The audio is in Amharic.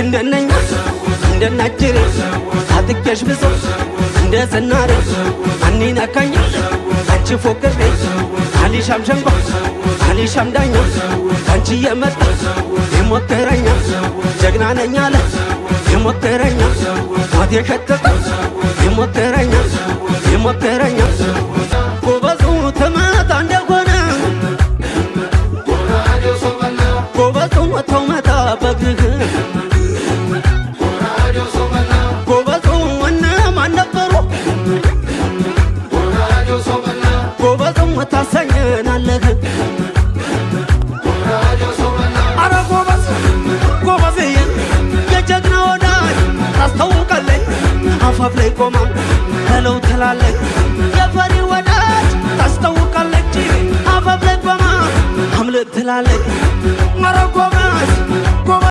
እንደነኛ እንደናጅሬ ታጥቄሽ ብዙ እንደ ዝናሬ ማን ይነካኛል አንቺ ፎቅሬ አሊሻም ሸንጓ አሊሻም ዳኛ አንቺ የመጣ የሞከረኛ ጀግና ነኝ አለ የሞከረኛ ሞት የሸተተ የሞከረኛ የሞከረኛ ጎበዙ ተመታ እንደሆነ ጎበዙ መተው መታ በግህ ጎበዙ እነማን ነበሩ ጎበዙ ታሰኘናለህ አረ ጎበዝ ጎበዝዬ የጀግና ወዳጅ ታስታውቃለች አፋፍ ላይ ቆማ ሄለው ትላለች የፈሪ ወዳጅ ታስታውቃለች አፋፍ ላይ ቆማ አምልጥ ትላለች አረ ጎበዝ